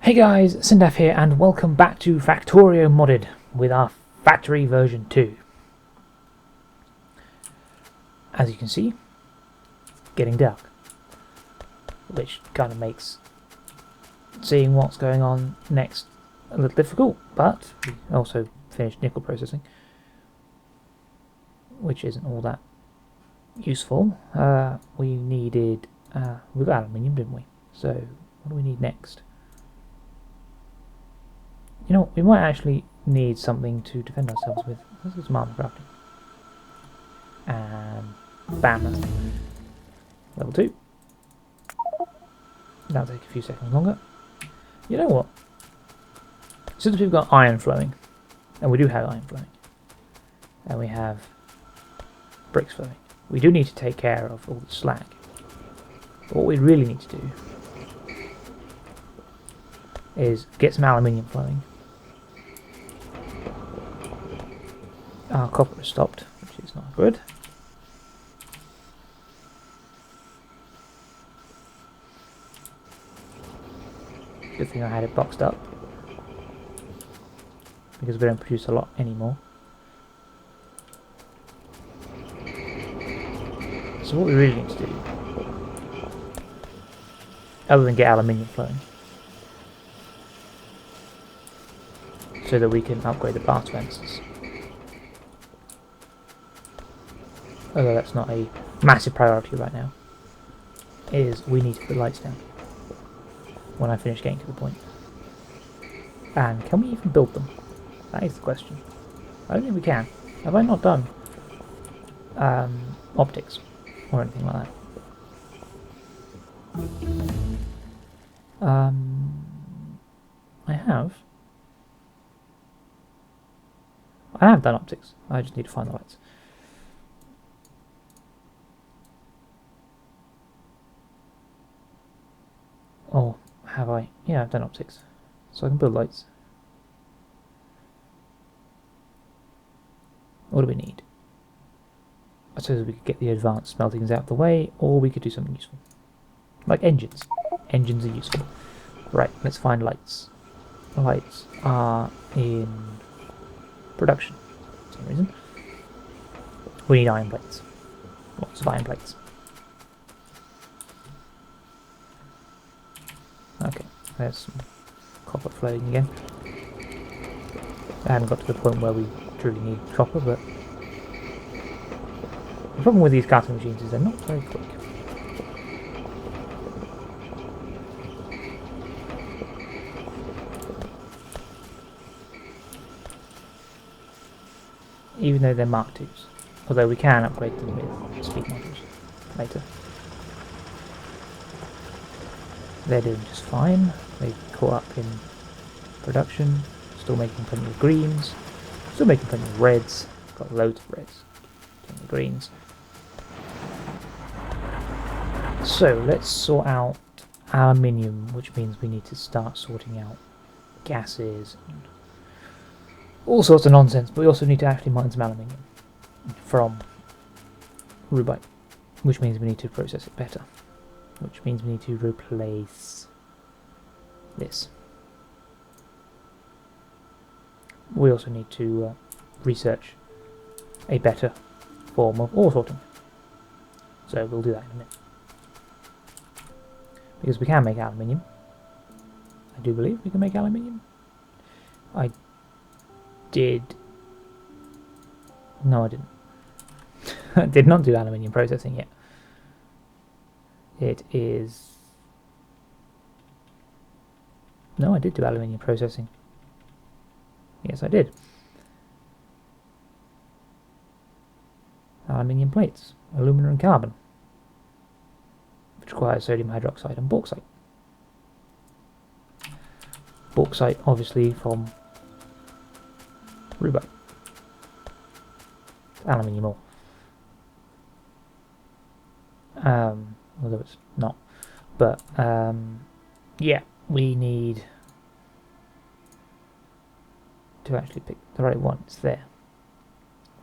Hey guys, Cyndaf here and welcome back to Factorio Modded with our factory version 2. As you can see, it's getting dark, which kind of makes seeing what's going on next a little difficult, but we also finished nickel processing, which isn't all that useful. We got aluminium, didn't we? So what do we need next? You know, we might actually need something to defend ourselves with. This is marble crafting. And bam, that's level 2. That'll take a few seconds longer. You know what? Since we've got iron flowing, and we do have iron flowing, and we have bricks flowing, we do need to take care of all the slag. But what we really need to do is get some aluminium flowing. Our copper has stopped, which is not good. Good thing I had it boxed up, because we don't produce a lot anymore. So what we really need to do, other than get aluminium flowing, so that we can upgrade the blast fences. Although that's not a massive priority right now, is we need to put lights down when I finish getting to the point. And can we even build them? That is the question. I don't think we can. Have I not done optics or anything like that? I have done optics. I just need to find the lights. Oh, have I? Yeah, I've done optics. So I can build lights. What do we need? I suppose we could get the advanced smeltings out of the way, or we could do something useful. Like engines. Engines are useful. Right, let's find lights. Lights are in production, for some reason. We need iron plates. Lots of iron plates. Okay, there's some copper flowing again. I haven't got to the point where we truly need copper, but the problem with these casting machines is they're not very quick. Even though they're Mark IIs, although we can upgrade them with speed modules later. They're doing just fine. They've caught up in production. Still making plenty of greens. Still making plenty of reds. Got loads of reds. Plenty of greens. So let's sort out aluminium, which means we need to start sorting out gases and all sorts of nonsense. But we also need to actually mine some aluminium from rubite, which means we need to process it better. Which means we need to replace this. We also need to research a better form of ore sorting. So we'll do that in a minute. Because we can make aluminium. I do believe we can make aluminium. I did... No, I didn't. I did not do aluminium processing yet. It is... No, I did do aluminium processing. Yes, I did. Aluminium plates, aluminum and carbon, which requires sodium hydroxide and bauxite. Bauxite, obviously, from rubite. Aluminium ore. Although it's not. But, yeah, we need to actually pick the right one. It's there.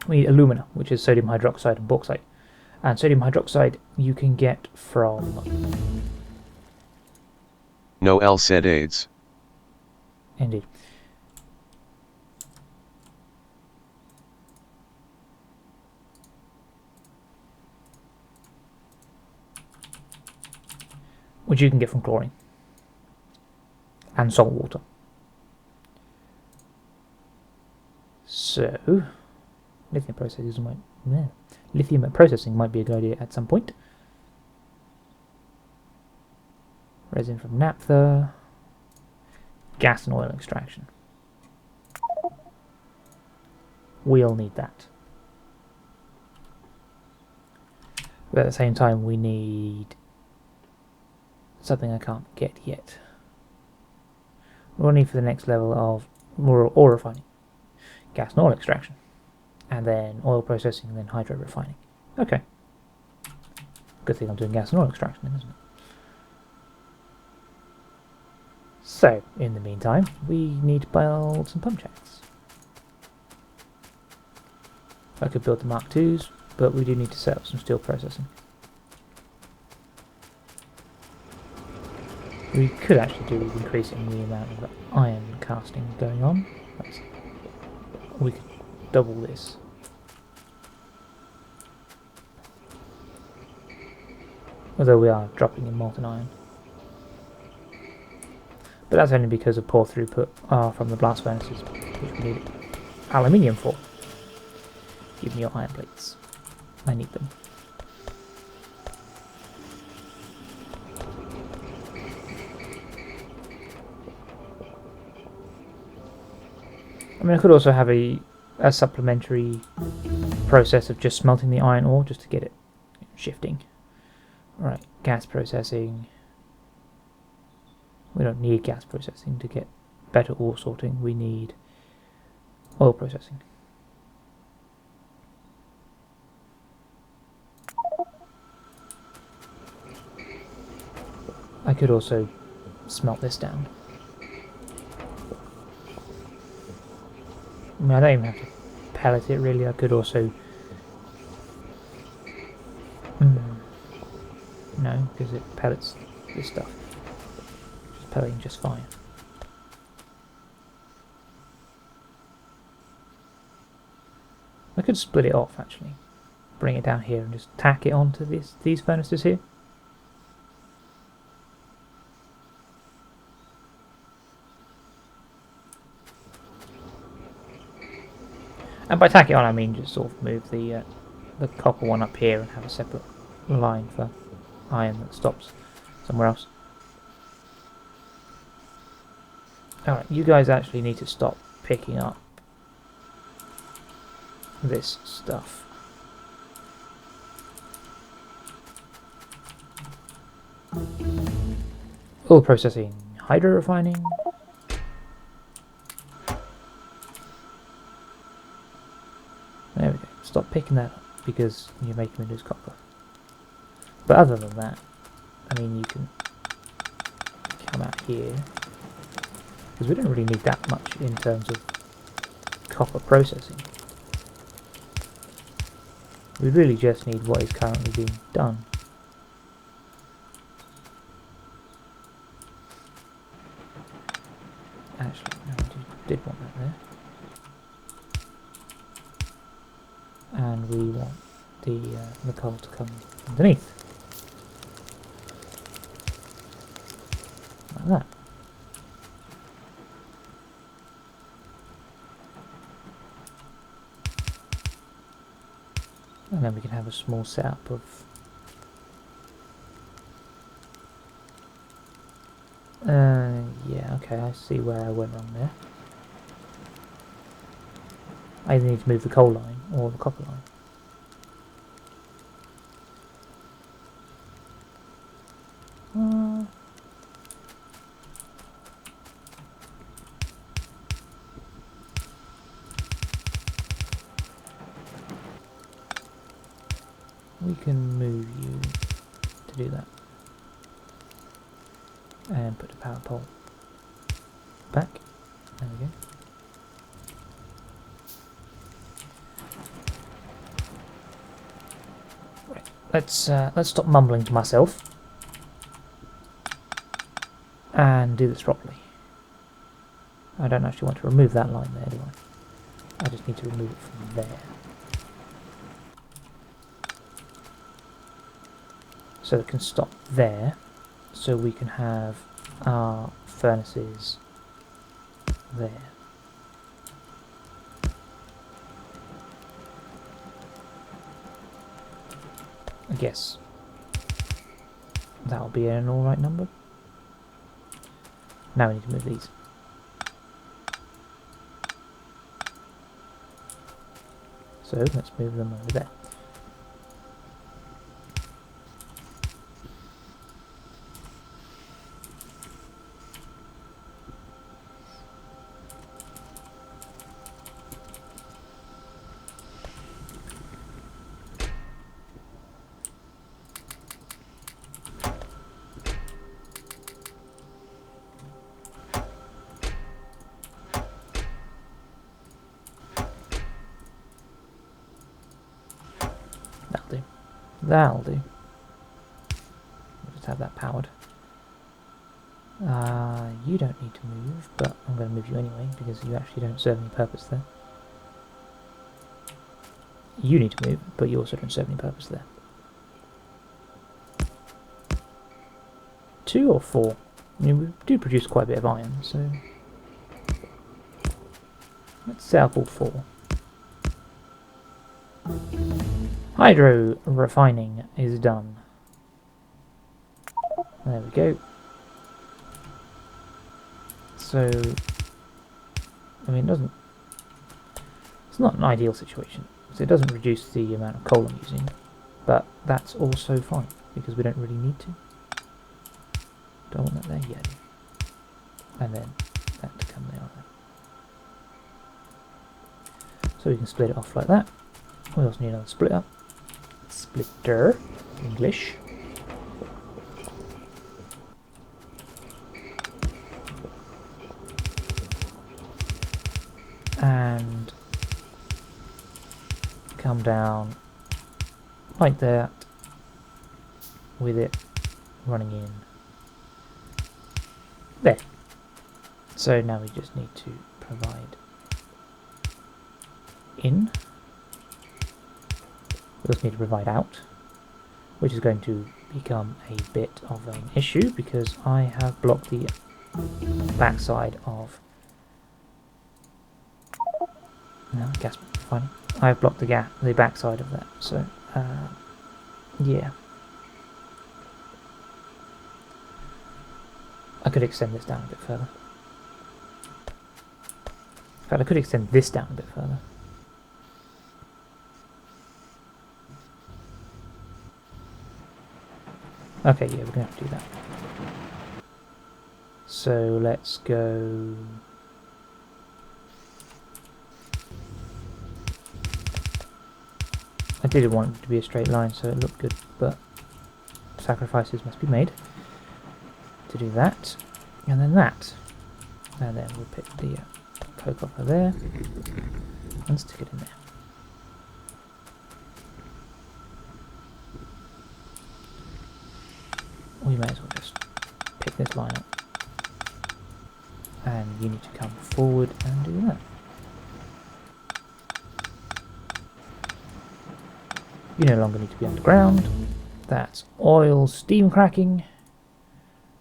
We need alumina, which is sodium hydroxide and bauxite. And sodium hydroxide you can get from... Noel said AIDS. Indeed. Which you can get from chlorine and salt water. So, lithium processing might be a good idea at some point. Resin from naphtha, gas and oil extraction. We'll need that. But at the same time, we need something I can't get yet. We'll need for the next level of oil refining, gas and oil extraction, and then oil processing, and then hydro refining. Okay. Good thing I'm doing gas and oil extraction then, isn't it? So, in the meantime, we need to build some pump jacks. I could build the Mark IIs, but we do need to set up some steel processing. We could actually do with increasing the amount of iron casting going on. We could double this. Although we are dropping in molten iron. But that's only because of poor throughput from the blast furnaces, which we need aluminium for. Give me your iron plates. I need them. I mean, I could also have a supplementary process of just smelting the iron ore just to get it shifting. Alright, gas processing. We don't need gas processing to get better ore sorting. We need oil processing. I could also smelt this down. I mean, I don't even have to pellet it really. I could also... No, because it pellets this stuff. It's pelleting just fine. I could split it off actually. Bring it down here and just tack it onto these furnaces here. And by tack it on, I mean just sort of move the copper one up here and have a separate line for iron that stops somewhere else. Alright, you guys actually need to stop picking up this stuff. Oil processing, hydro refining. There we go. Stop picking that up because you're making me lose copper. But other than that, I mean, you can come out here because we don't really need that much in terms of copper processing. We really just need what is currently being done. Actually, no, I did want that there. And we want the coal to come underneath. Like that. And then we can have a small setup of yeah, okay, I see where I went wrong there. I either need to move the coal line or the copper line. We can move you to do that. And put the power pole back. There we go. Right. Let's stop mumbling to myself and do this properly. I don't actually want to remove that line there, do I? I just need to remove it from there. So it can stop there, so we can have our furnaces there. I guess that'll be an alright number. Now we need to move these. So let's move them over there. That'll do. We'll just have that powered. You don't need to move, but I'm going to move you anyway, because you actually don't serve any purpose there. You need to move, but you also don't serve any purpose there. 2 or 4? I mean, we do produce quite a bit of iron, so... let's say I'll call 4. Hydro refining is done. There we go. So, I mean, it's not an ideal situation. So it doesn't reduce the amount of coal I'm using, but that's also fine, because we don't really need to. Do I want that there? Yeah. And then that to come there. So we can split it off like that. We also need another split up. Splitter, English. And come down like that with it running in there. So now we just need to provide in. We also need to provide out, which is going to become a bit of an issue because I have blocked the backside of gas refining. I have blocked the backside of that, so yeah. I could extend this down a bit further. In fact, I could extend this down a bit further. Okay, yeah, we're going to have to do that. So let's go... I didn't want it to be a straight line, so it looked good, but sacrifices must be made to do that, and then that. And then we'll pick the coke off of there and stick it in there. We may as well just pick this line up. And you need to come forward and do that. You no longer need to be underground. That's oil steam cracking.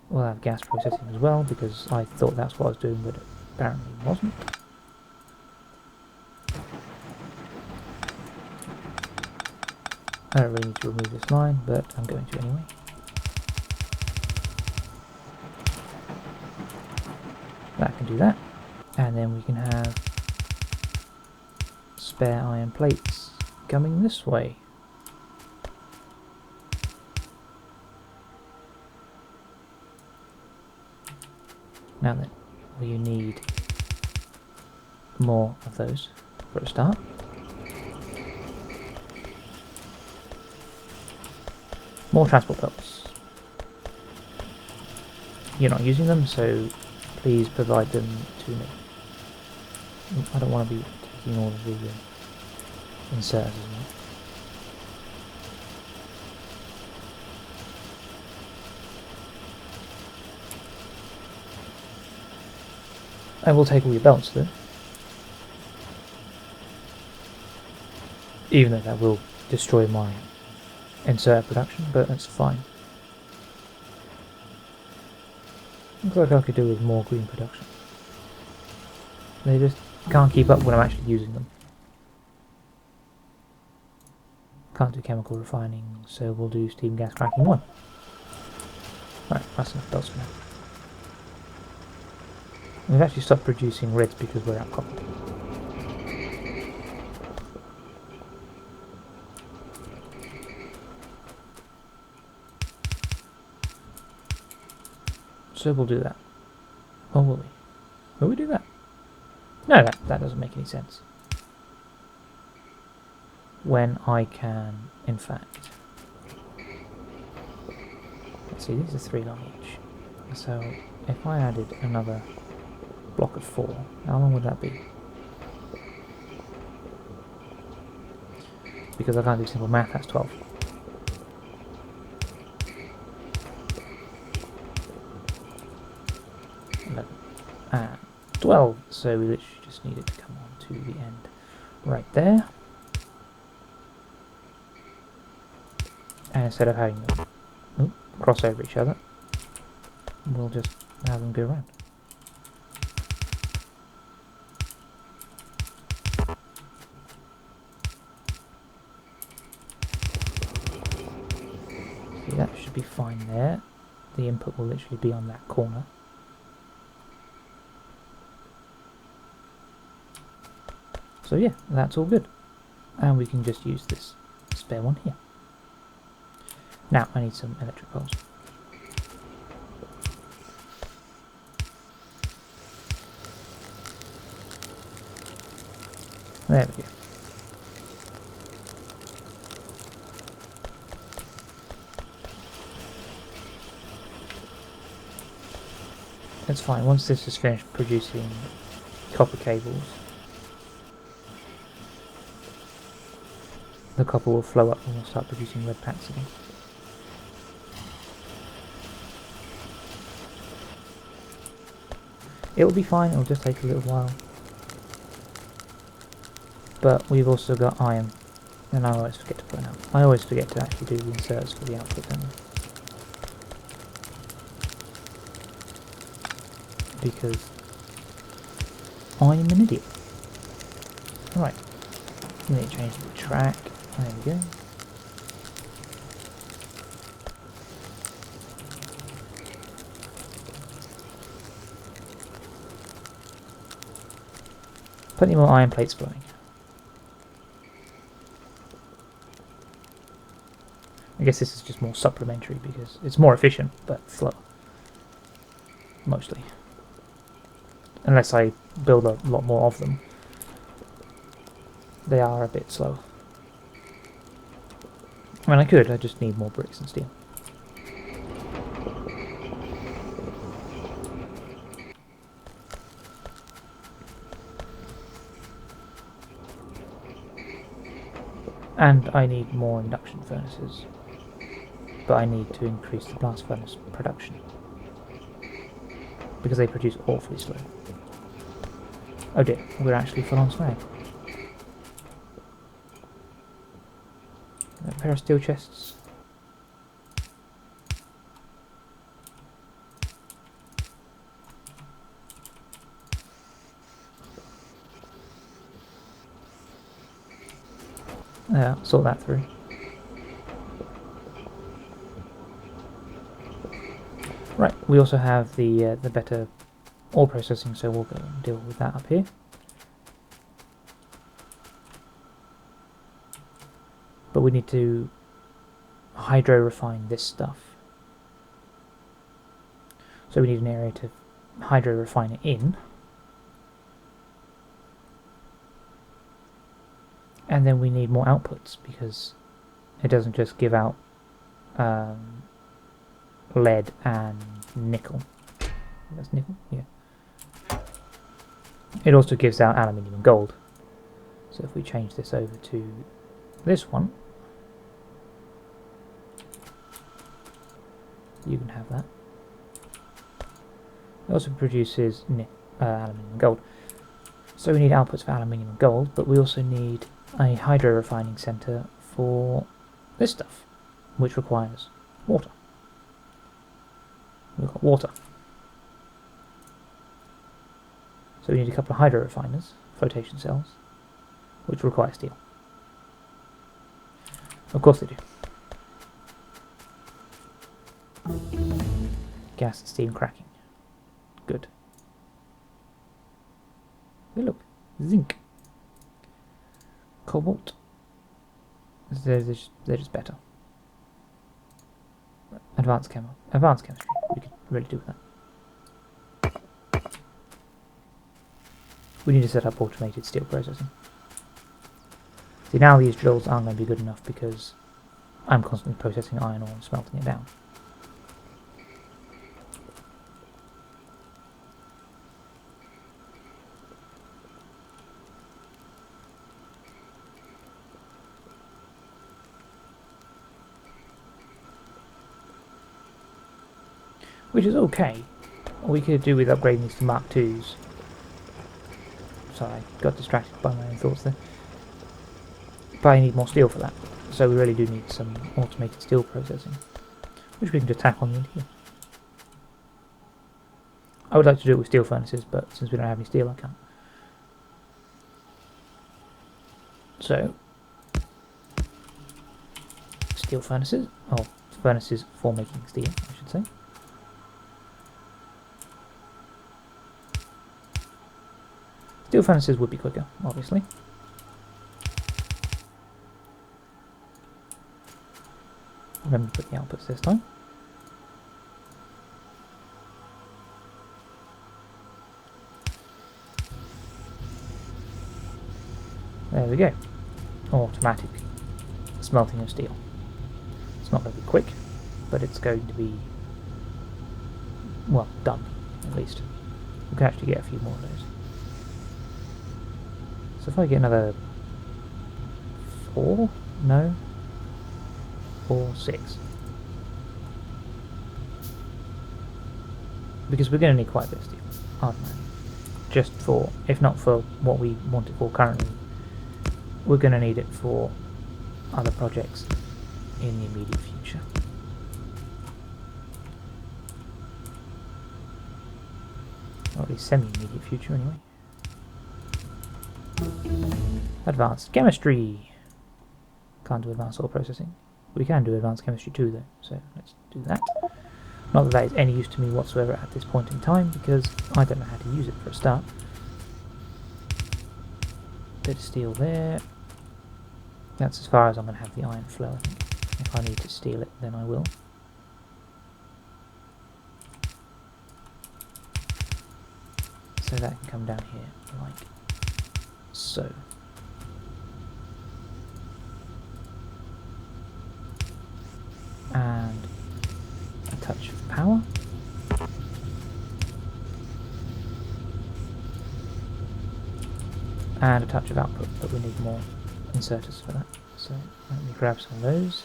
We'll have gas processing as well, because I thought that's what I was doing, but it apparently wasn't. I don't really need to remove this line, but I'm going to anyway. That can do that. And then we can have spare iron plates coming this way. Now then, we need more of those for a start. More transport belts. You're not using them, so please provide them to me. I don't want to be taking all of the inserters as well. I will take all your belts though. Even though that will destroy my insert production, but that's fine. Looks like I could do with more green production. They just can't keep up when I'm actually using them. Can't do chemical refining, so we'll do steam gas cracking 1. Right, that's enough belts for now. We've actually stopped producing reds because we're out copper. So we'll do that. Or will we? Will we do that? No, that doesn't make any sense. When I can, in fact... Let's see, these are 3 long each. So, if I added another block of 4, how long would that be? Because I can't do simple math, that's 12. And 12, so we literally just need it to come on to the end right there. And instead of having them cross over each other, we'll just have them go around. See, that should be fine there. The input will literally be on that corner. So yeah, that's all good. And we can just use this spare one here. Now, I need some electric poles. There we go. That's fine. Once this is finished producing copper cables, the copper will flow up and we'll start producing red packs again. It'll be fine, it'll just take a little while. But we've also got iron, and I always forget to put it out. I always forget to actually do the inserts for the output, don't I? Because I'm an idiot. Right, we need to change the track. There we go. Plenty more iron plates flowing. I guess this is just more supplementary because it's more efficient, but slow. Mostly. Unless I build a lot more of them. They are a bit slow. I mean, I could, I just need more bricks and steel. And I need more induction furnaces. But I need to increase the blast furnace production. Because they produce awfully slow. Oh dear, we're actually full on slag. A pair of steel chests. Yeah, sort that through. Right, we also have the better ore processing, so we'll go and deal with that up here. But we need to hydro refine this stuff. So we need an area to hydro refine it in. And then we need more outputs because it doesn't just give out lead and nickel. That's nickel? Yeah. It also gives out aluminium and gold. So if we change this over to this one, you can have that. It also produces aluminium and gold. So we need outputs for aluminium and gold, but we also need a hydro refining centre for this stuff, which requires water. We've got water. So we need a couple of hydro refiners, flotation cells, which require steel. Of course they do. Gas and steam cracking. Good. Hey, look, zinc, cobalt. They're just better. Advanced chemistry. We could really do with that. We need to set up automated steel processing. See, now these drills aren't going to be good enough because I'm constantly processing iron ore and smelting it down. Which is okay. We could do with upgrading these to Mark IIs. Sorry, I got distracted by my own thoughts there. But I need more steel for that. So we really do need some automated steel processing, which we can just tack on the end here. I would like to do it with steel furnaces, but since we don't have any steel, I can't. So, steel furnaces, or furnaces for making steel, I should say. Steel furnaces would be quicker, obviously. Remember to put the outputs this time. There we go. Automatic smelting of steel. It's not going to be quick, but it's going to be, well, done, at least. We can actually get a few more of those. So if I get another 4, 6. Because we're going to need quite a bit of steel, aren't we? Just for, if not for what we want it for currently, we're going to need it for other projects in the immediate future. Or at least semi-immediate future anyway. Advanced chemistry. Can't do advanced oil processing. We can do advanced chemistry too though, so let's do that. Not that that is any use to me whatsoever at this point in time, because I don't know how to use it for a start. Bit of steel there. That's as far as I'm going to have the iron flow, I think. If I need to steal it, then I will. So that can come down here, like so. And a touch of power. And a touch of output, but we need more inserters for that. So let me grab some of those.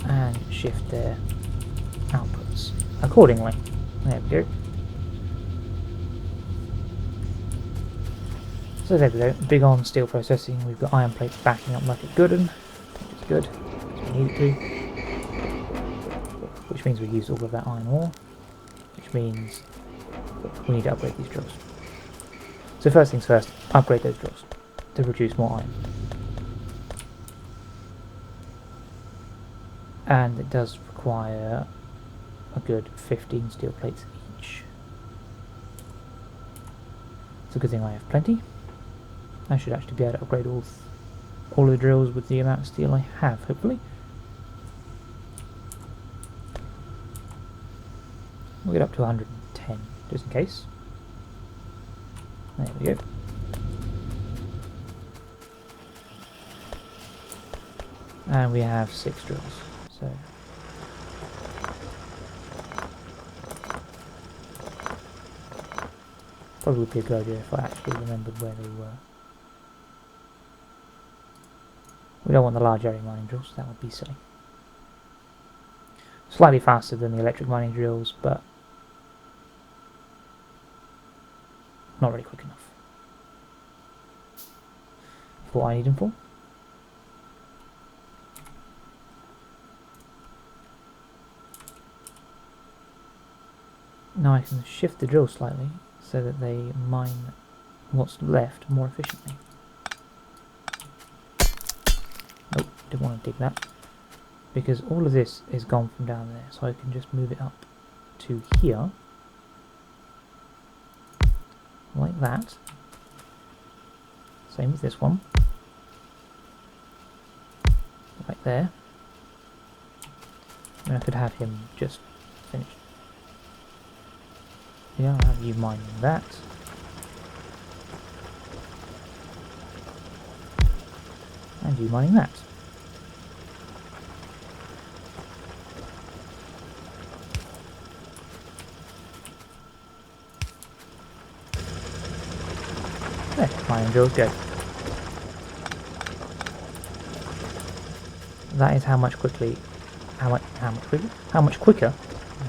And shift their outputs accordingly. There we go. So there we go, big on steel processing. We've got iron plates backing up like a good one, which is good, because we need it to. Which means we use all of that iron ore, which means we need to upgrade these drills. So first things first, upgrade those drills to produce more iron. And it does require a good 15 steel plates each. It's a good thing I have plenty. I should actually be able to upgrade all the drills with the amount of steel I have, hopefully. We'll get up to 110, just in case. There we go. And we have 6 drills, so... Probably would be a good idea if I actually remembered where they were. We don't want the large area mining drills, that would be silly. Slightly faster than the electric mining drills, but not really quick enough for what I need them for. Now I can shift the drill slightly so that they mine what's left more efficiently. Nope, didn't want to dig that. Because all of this is gone from down there, so I can just move it up to here. Like that. Same with this one. Right there. And I could have him just finished. Yeah, I'll have you mining that. And you mining that. There, mining drills go. That is how much quicker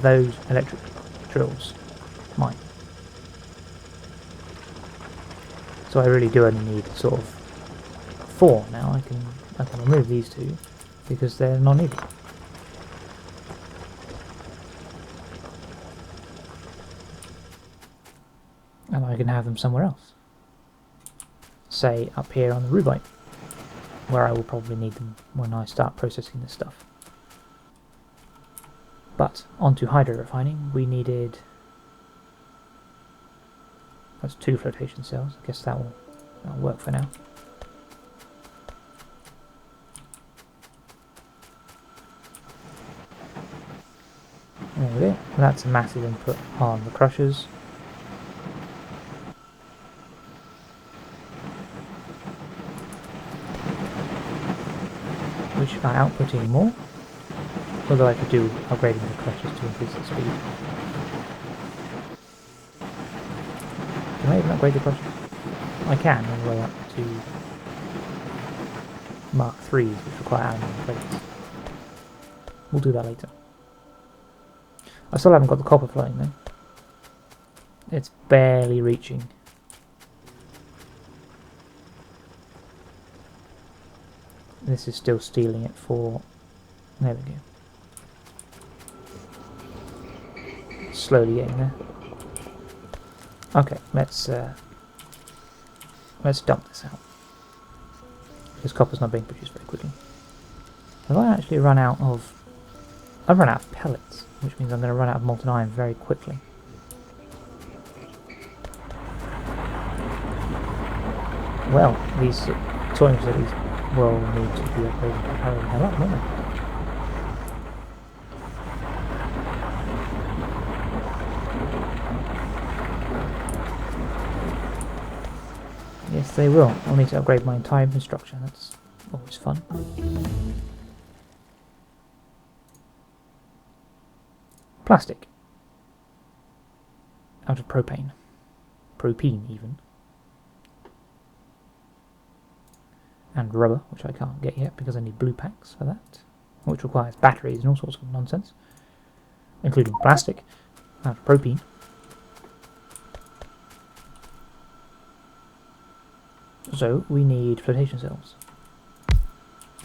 those electric drills mine. So I really do only need sort of 4 now. I can remove these 2 because they're not needed. And I can have them somewhere else. Say up here on the rubite, where I will probably need them when I start processing this stuff. But onto hydro refining, we needed, that's 2 flotation cells. I guess that'll work for now. There we go. That's a massive input on the crushers. Which are outputting more, although I could do upgrading the crushers to increase the speed. Can I even upgrade the crushers? I can, all the way up to Mark 3s, which require aluminium plates. We'll do that later. I still haven't got the copper flowing though. It's barely reaching. This is still stealing it for... There we go. Slowly getting there. Okay, let's dump this out. Because copper's not being produced very quickly. Have I actually run out of... I've run out of pellets, which means I'm going to run out of molten iron very quickly. Well, these sorting facilities will need to be upgraded to hurry the hell up, won't they? Yes, they will. I'll need to upgrade my entire infrastructure. That's always fun. Plastic. Out of propane. Propene, even. And rubber, which I can't get yet because I need blue packs for that, which requires batteries and all sorts of nonsense, including plastic out of propene. So we need flotation cells,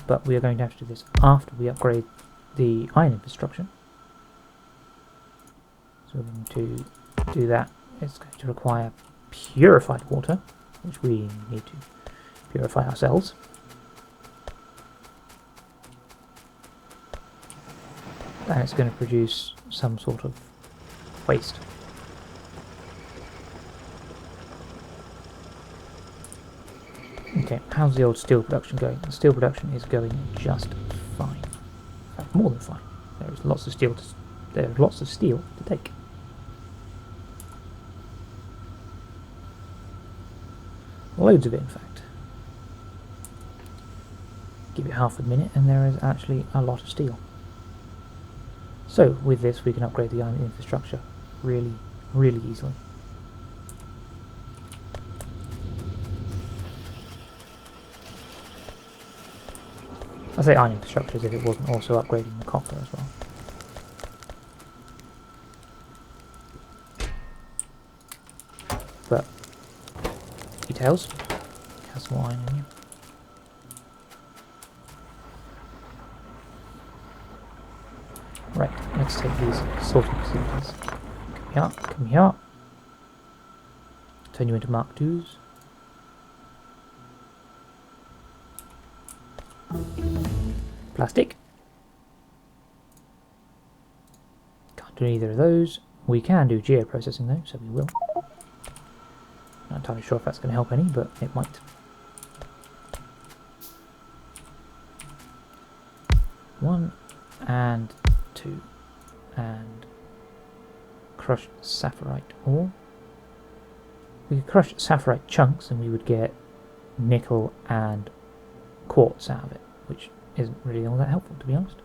but we are going to have to do this after we upgrade the iron infrastructure. So we're going to do that. It's going to require purified water, which we need to purify ourselves. And it's going to produce some sort of waste. Okay, how's the old steel production going? The steel production is going just fine. In fact, more than fine. There is lots of steel to take. Loads of it, in fact. Give it half a minute and there is actually a lot of steel. So with this we can upgrade the iron infrastructure really, really easily. I say iron infrastructure as if it wasn't also upgrading the copper as well. But details. Has some more iron in you. Right, let's take these sorting facilities. Come here, come here. Turn you into Mark IIs. Plastic. Can't do either of those. We can do geoprocessing though, so we will. Not entirely sure if that's going to help any, but it might. One and two, and crushed sapphirite ore. We could crush sapphirite chunks and we would get nickel and quartz out of it, which isn't really all that helpful, to be honest.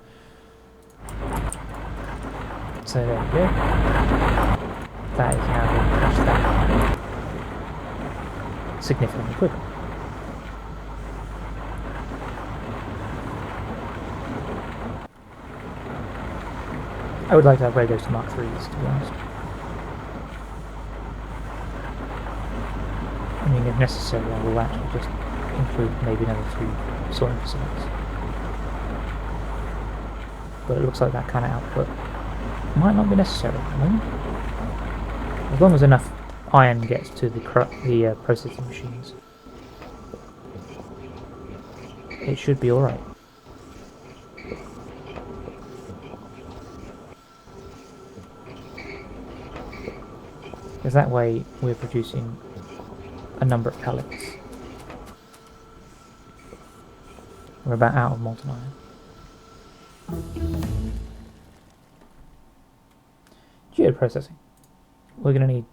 So there we go. That is now going to crush that significantly quicker. I would like to upgrade those to Mark IIIs, to be honest. I mean, if necessary, I will actually just include maybe another 2 sorting facilities. But it looks like that kind of output might not be necessary at the moment. As long as enough iron gets to the processing machines, it should be alright. Because that way we're producing a number of pellets. We're about out of molten iron. Geoprocessing. We're going to need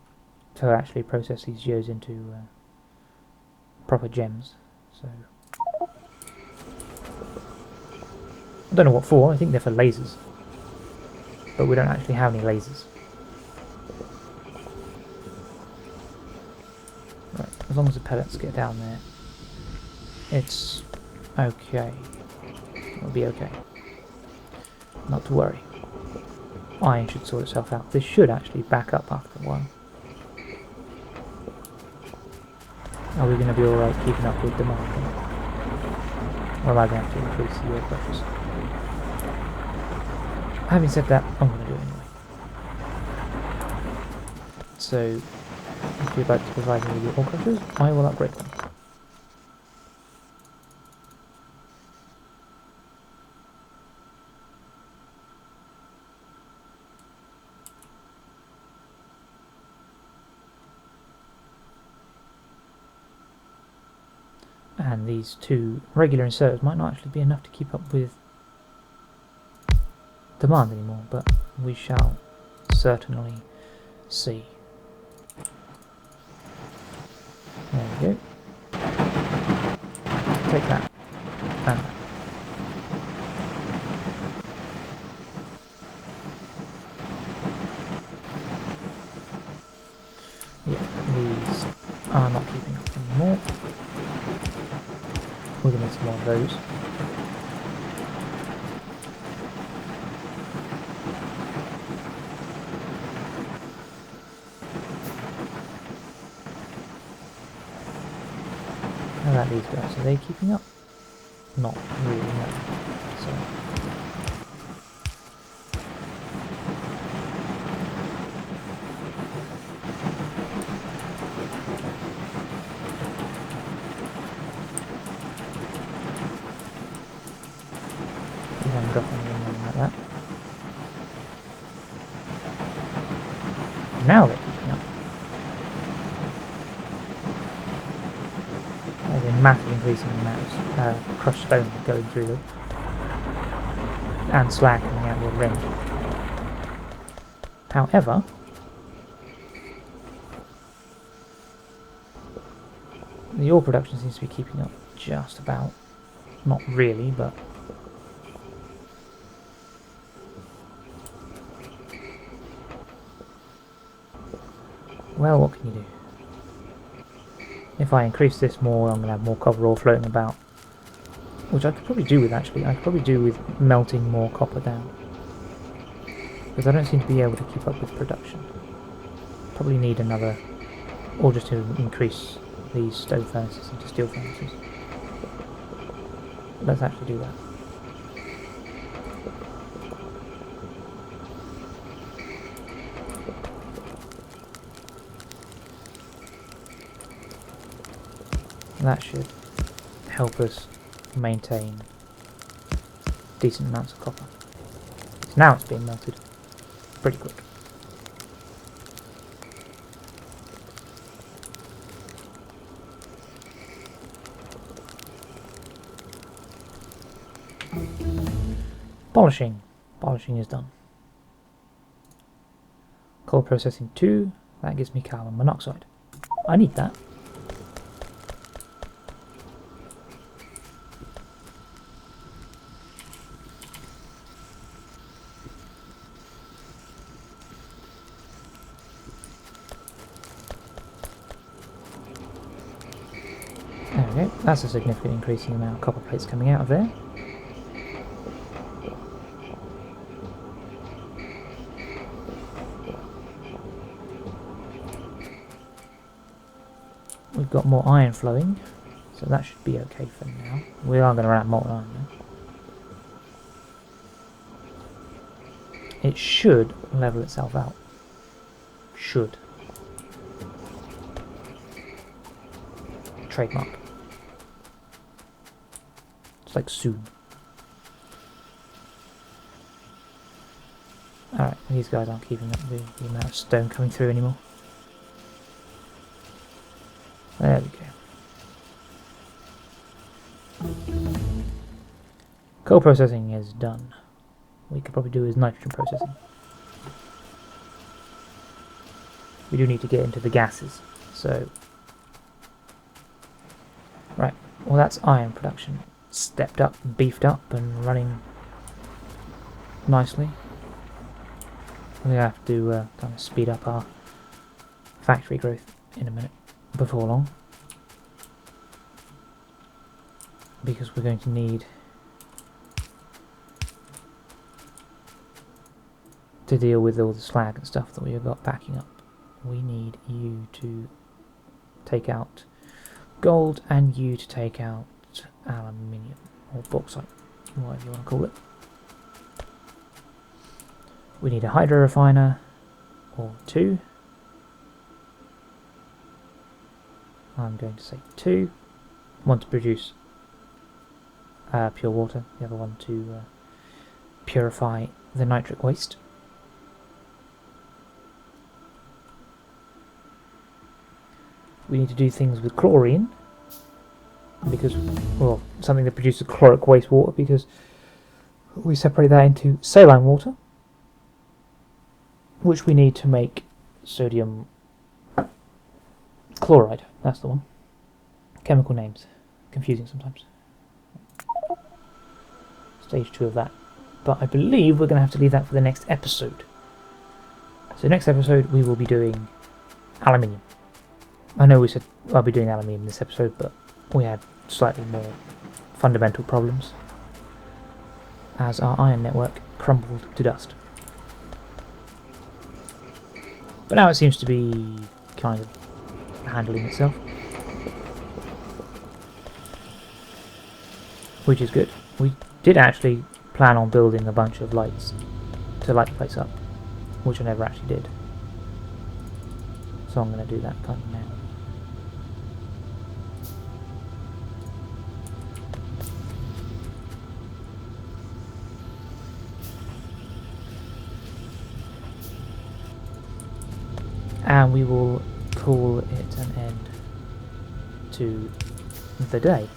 to actually process these geos into proper gems. So I don't know what for. I think they're for lasers, but we don't actually have any lasers. Right, as long as the pellets get down there, it's okay. It'll be okay. Not to worry. Iron should sort itself out. This should actually back up after a while. Are we going to be alright keeping up with demand? Or am I going to have to increase the air pressures? Having said that, I'm going to do it anyway. So, if you'd like to provide me with your ore crushers, I will upgrade them. And these 2 regular inserters might not actually be enough to keep up with demand anymore, but we shall certainly see. There we go. Take that. And that. Yeah, these are not keeping up anymore. We're going to need some more of those. How about these guys? Are they keeping up? Not really, no. So. Like that. Now they're keeping up. There's a massive increase in the amount of crushed stone going through them, and slag coming out of the range. However, the ore production seems to be keeping up just about. Not really, but well, what can you do? If I increase this more, I'm going to have more copper ore floating about, which I could probably do with actually. I could probably do with melting more copper down, because I don't seem to be able to keep up with production. Probably need another, or just to increase these stone furnaces into steel furnaces. Let's actually do that. That should help us maintain decent amounts of copper. So now it's being melted pretty quick. Polishing. Polishing is done. Coal processing 2. That gives me carbon monoxide. I need that. There we go. That's a significant increase in the amount of copper plates coming out of there. We've got more iron flowing, so that should be okay for now. We are going to run out of molten iron now. It should level itself out. Should. Trademark. It's like soon. Alright, these guys aren't keeping up the amount of stone coming through anymore. There we go. Coal processing is done. We could probably do is nitrogen processing. We do need to get into the gases, so... Right, well that's iron production. Stepped up, beefed up, and running nicely. We have to kind of speed up our factory growth in a minute, before long, because we're going to need to deal with all the slag and stuff that we have got backing up. We need you to take out gold and you to take out aluminium or bauxite, whatever you want to call it. We need a hydro refiner or 2. I'm going to say 2. One to produce pure water, the other one to purify the nitric waste. We need to do things with chlorine, because, well, something that produces chloric wastewater, because we separate that into saline water, which we need to make sodium chloride. That's the one. Chemical names. Confusing sometimes. Stage 2 of that. But I believe we're going to have to leave that for the next episode. So next episode we will be doing aluminium. I know we said I'll be doing aluminium in this episode, but we had slightly more fundamental problems as our iron network crumbled to dust. But now it seems to be kind of handling itself, which is good. We did actually plan on building a bunch of lights to light the place up, which I never actually did. So I'm going to do that kind of now. And we will call it an end to the day.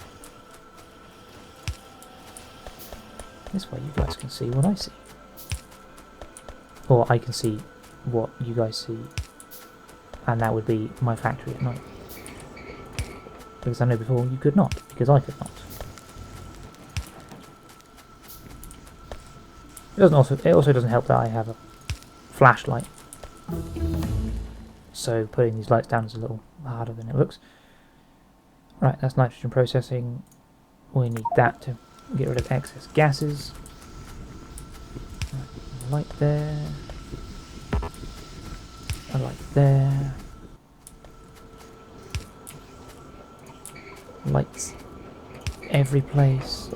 This way you guys can see what I see. Or I can see what you guys see. And that would be my factory at night. Because I know before you could not, because I could not. It also doesn't help that I have a flashlight. So putting these lights down is a little harder than it looks. Right, that's nitrogen processing. We need that to Get rid of excess gases. Light there. A light there. Lights every place.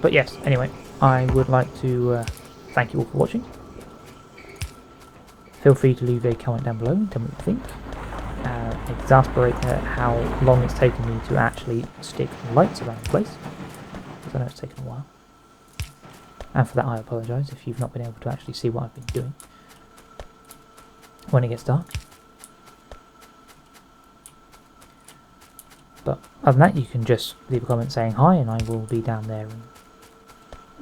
But yes, anyway, I would like to thank you all for watching. Feel free to leave a comment down below and tell me what you think. Exasperate at how long it's taken me to actually stick lights around the place, because I know it's taken a while. And for that I apologise if you've not been able to actually see what I've been doing when it gets dark. But other than that, you can just leave a comment saying hi and I will be down there and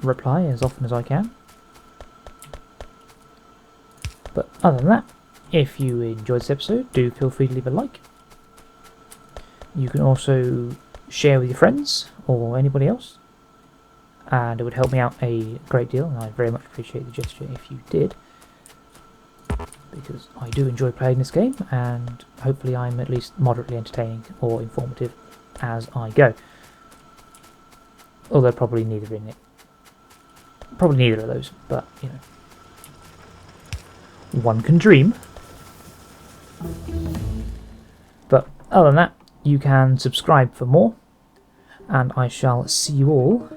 reply as often as I can. But other than that, if you enjoyed this episode, do feel free to leave a like. You can also share with your friends or anybody else, and it would help me out a great deal, and I'd very much appreciate the gesture if you did, because I do enjoy playing this game, and hopefully I'm at least moderately entertaining or informative as I go. Although probably neither in it. Probably neither of those, but you know. One can dream. But other than that, you can subscribe for more, and I shall see you all